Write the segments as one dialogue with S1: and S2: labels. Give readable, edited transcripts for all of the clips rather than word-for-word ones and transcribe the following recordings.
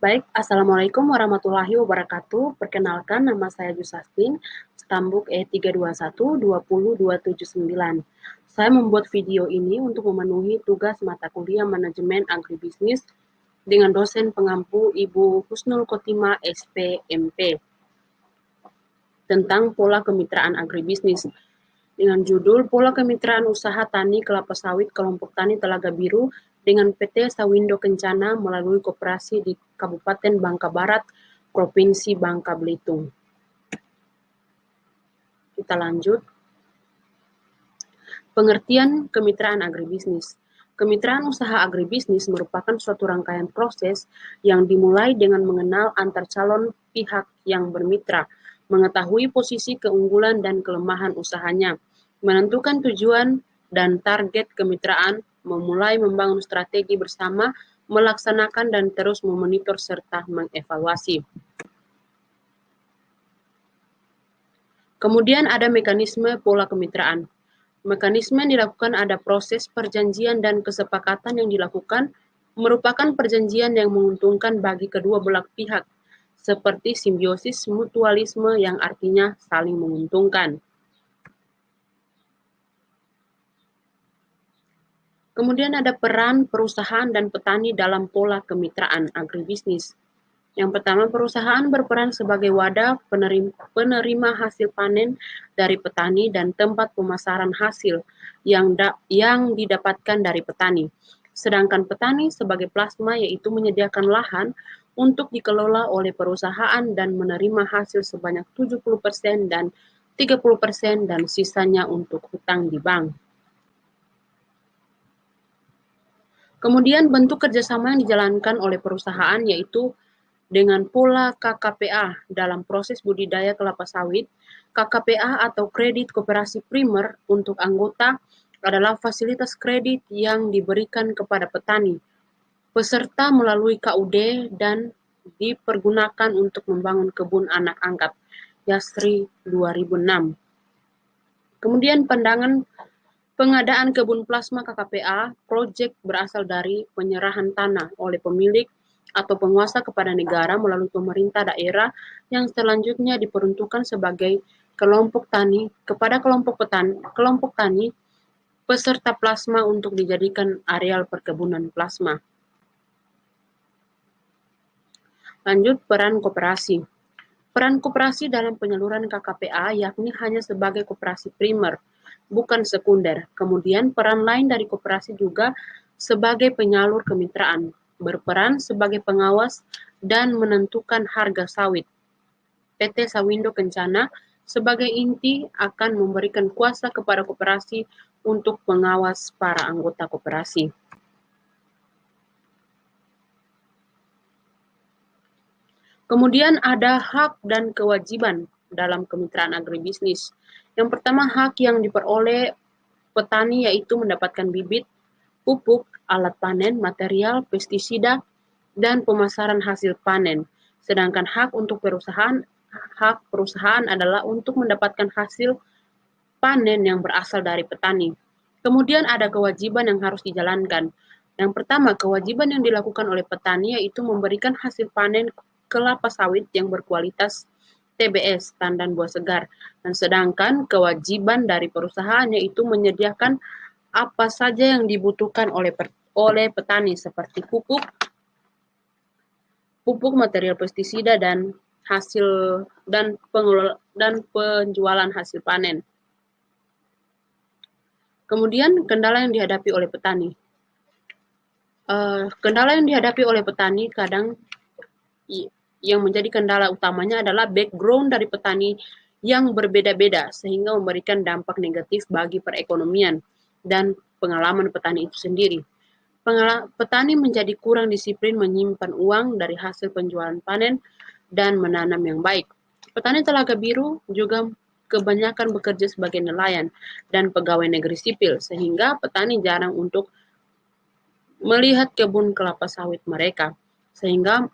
S1: Baik, Assalamualaikum warahmatullahi wabarakatuh. Perkenalkan, nama saya Jusastin, Stambuk E321-20279. Saya membuat video ini untuk memenuhi tugas mata kuliah Manajemen Agribisnis dengan dosen pengampu Ibu Husnul Khotimah SPMP tentang pola kemitraan agribisnis dengan judul Pola Kemitraan Usaha Tani Kelapa Sawit Kelompok Tani Telaga Biru dengan PT Sawindo Kencana melalui koperasi di Kabupaten Bangka Barat, Provinsi Bangka Belitung. Kita lanjut. Pengertian kemitraan agribisnis. Kemitraan usaha agribisnis merupakan suatu rangkaian proses yang dimulai dengan mengenal antar calon pihak yang bermitra, mengetahui posisi keunggulan dan kelemahan usahanya, menentukan tujuan dan target kemitraan, memulai membangun strategi bersama, melaksanakan dan terus memonitor serta mengevaluasi. Kemudian ada mekanisme pola kemitraan. Mekanisme yang dilakukan ada proses perjanjian dan kesepakatan yang dilakukan merupakan perjanjian yang menguntungkan bagi kedua belah pihak, seperti simbiosis mutualisme yang artinya saling menguntungkan. Kemudian ada peran perusahaan dan petani dalam pola kemitraan agribisnis. Yang pertama, perusahaan berperan sebagai wadah penerima hasil panen dari petani dan tempat pemasaran hasil yang didapatkan dari petani. Sedangkan petani sebagai plasma yaitu menyediakan lahan untuk dikelola oleh perusahaan dan menerima hasil sebanyak 70% dan 30% dan sisanya untuk hutang di bank. Kemudian bentuk kerjasama yang dijalankan oleh perusahaan yaitu dengan pola KKPA dalam proses budidaya kelapa sawit. KKPA atau kredit koperasi primer untuk anggota adalah fasilitas kredit yang diberikan kepada petani, peserta melalui KUD dan dipergunakan untuk membangun kebun anak angkat Yasri 2006. Kemudian pengadaan kebun plasma KKPA, proyek berasal dari penyerahan tanah oleh pemilik atau penguasa kepada negara melalui pemerintah daerah yang selanjutnya diperuntukkan sebagai kelompok tani kepada kelompok tani peserta plasma untuk dijadikan areal perkebunan plasma. Lanjut, peran koperasi. Peran koperasi dalam penyaluran KKPA yakni hanya sebagai koperasi primer, bukan sekunder. Kemudian peran lain dari koperasi juga sebagai penyalur kemitraan, berperan sebagai pengawas dan menentukan harga sawit. PT Sawindo Kencana sebagai inti akan memberikan kuasa kepada koperasi untuk mengawas para anggota koperasi. Kemudian ada hak dan kewajiban dalam kemitraan agribisnis. Yang pertama, hak yang diperoleh petani yaitu mendapatkan bibit, pupuk, alat panen, material, pestisida, dan pemasaran hasil panen. Sedangkan hak perusahaan adalah untuk mendapatkan hasil panen yang berasal dari petani. Kemudian ada kewajiban yang harus dijalankan. Yang pertama, kewajiban yang dilakukan oleh petani yaitu memberikan hasil panen kelapa sawit yang berkualitas TBS, tandan buah segar. Dan sedangkan kewajiban dari perusahaan yaitu menyediakan apa saja yang dibutuhkan oleh petani seperti pupuk, material pestisida dan penjualan hasil panen. Kemudian kendala yang dihadapi oleh petani. Kendala yang dihadapi oleh petani kadang yang menjadi kendala utamanya adalah background dari petani yang berbeda-beda sehingga memberikan dampak negatif bagi perekonomian dan pengalaman petani itu sendiri. Petani menjadi kurang disiplin menyimpan uang dari hasil penjualan panen dan menanam yang baik. Petani Telaga Biru juga kebanyakan bekerja sebagai nelayan dan pegawai negeri sipil sehingga petani jarang untuk melihat kebun kelapa sawit mereka. Sehingga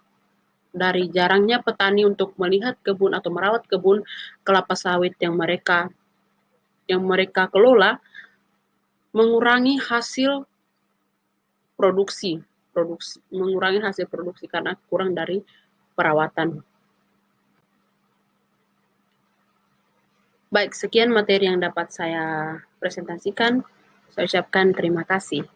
S1: dari jarangnya petani untuk melihat kebun atau merawat kebun kelapa sawit yang mereka kelola mengurangi hasil produksi mengurangi hasil produksi karena kurang dari perawatan. Baik, sekian materi yang dapat saya presentasikan. Saya ucapkan terima kasih.